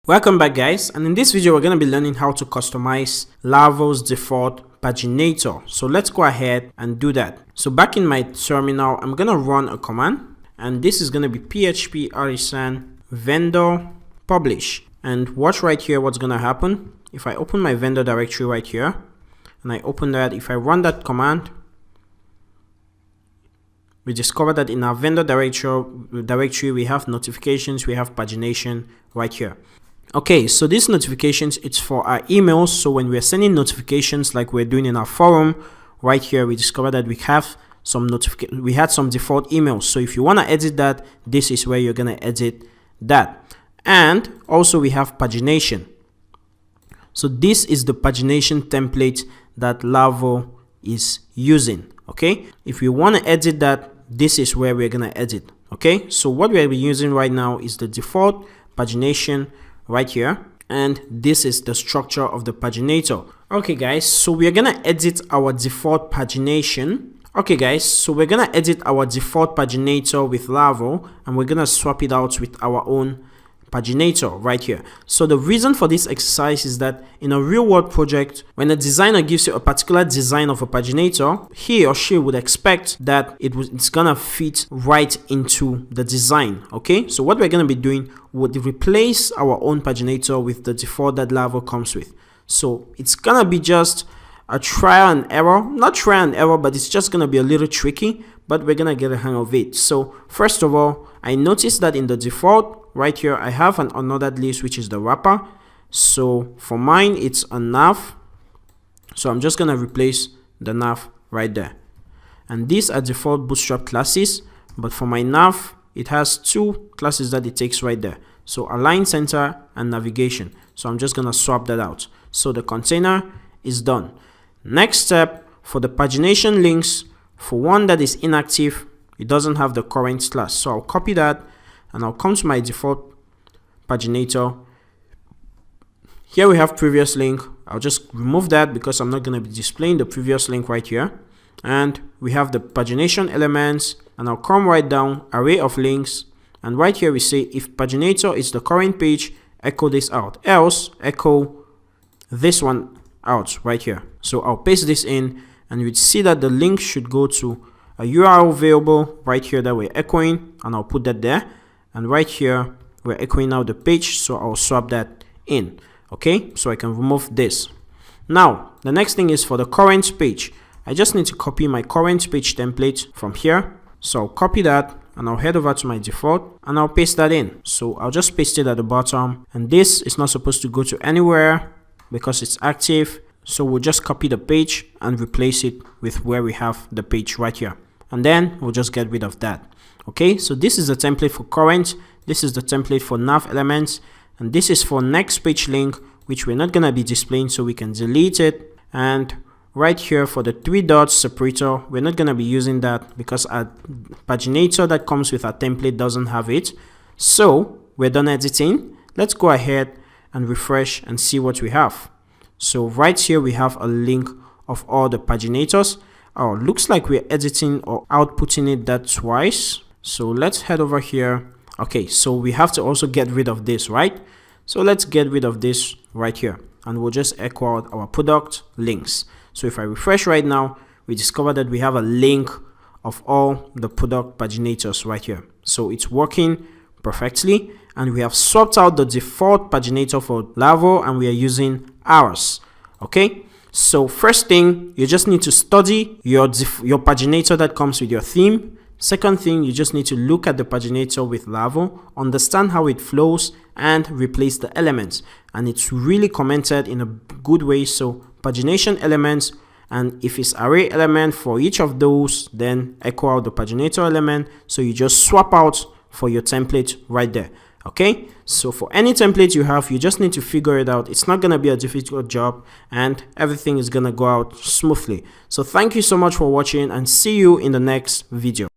Welcome back, guys, and in this video we're going to be learning how to customize Laravel's default paginator. So let's go ahead and do that. So back in my terminal, I'm going to run a command, and this is going to be php artisan vendor publish. And watch right here what's going to happen. If I open my vendor directory right here and I open that, if I run that command, we discover that in our vendor directory we have notifications, we have pagination right here. Okay, so these notifications, it's for our emails. So when we're sending notifications like we're doing in our forum right here, we discover that we have some we had some default emails. So if you want to edit that, this is where you're going to edit that. And also we have pagination. So this is the pagination template that Laravel is using. Okay, if you want to edit that, this is where we're going to edit. Okay, so what we're using right now is the default pagination right here, and this is the structure of the paginator. Okay guys, so we're gonna edit our default pagination. Okay guys, so we're gonna edit our default paginator with Laravel, and we're gonna swap it out with our own paginator right here. So the reason for this exercise is that in a real world project, when a designer gives you a particular design of a paginator, he or she would expect that it's gonna fit right into the design. Okay, so what we're gonna be doing would replace our own paginator with the default that Laravel comes with. So it's gonna be just a trial and error, not trial and error, but it's just gonna be a little tricky, but we're gonna get a hang of it. So first of all, I noticed that in the default right here, I have an unordered list, which is the wrapper. So for mine, it's a nav. So I'm just gonna replace the nav right there. And these are default bootstrap classes, but for my nav, it has two classes that it takes right there. So align center and navigation. So I'm just gonna swap that out. So the container is done. Next step, for the pagination links, for one that is inactive, it doesn't have the current class. So I'll copy that and I'll come to my default paginator. Here we have previous link. I'll just remove that because I'm not going to be displaying the previous link right here. And we have the pagination elements, and I'll come right down, array of links, and right here we say if paginator is the current page, echo this out, else echo this one out right here. So I'll paste this in, and you'd see that the link should go to a URL variable right here that we're echoing, and I'll put that there. And right here we're echoing out the page, so I'll swap that in. Okay, so I can remove this. Now the next thing is for the current page. I just need to copy my current page template from here. So I'll copy that and I'll head over to my default and I'll paste that in. So I'll just paste it at the bottom, and this is not supposed to go to anywhere because it's active. So we'll just copy the page and replace it with where we have the page right here, and then we'll just get rid of that. Okay, so this is the template for current, this is the template for nav elements, and this is for next page link, which we're not going to be displaying, so we can delete it. And right here for the 3 dots separator, we're not going to be using that because our paginator that comes with our template doesn't have it. So we're done editing. Let's go ahead and refresh and see what we have. So right here we have a link of all the paginators. Oh, looks like we're editing or outputting it that twice. So let's head over here. Okay, so we have to also get rid of this, right? So let's get rid of this right here, and we'll just echo out our product links. So if I refresh right now, we discover that we have a link of all the product paginators right here. So it's working perfectly, and we have swapped out the default paginator for Laravel, and we are using ours. Okay, so first thing, you just need to study your paginator that comes with your theme. Second thing, you just need to look at the paginator with Laravel, understand how it flows, and replace the elements. And it's really commented in a good way. So pagination elements, and if it's array element for each of those, then echo out the paginator element. So you just swap out for your template right there. Okay, so for any template you have, you just need to figure it out. It's not going to be a difficult job, and everything is going to go out smoothly. So thank you so much for watching, and see you in the next video.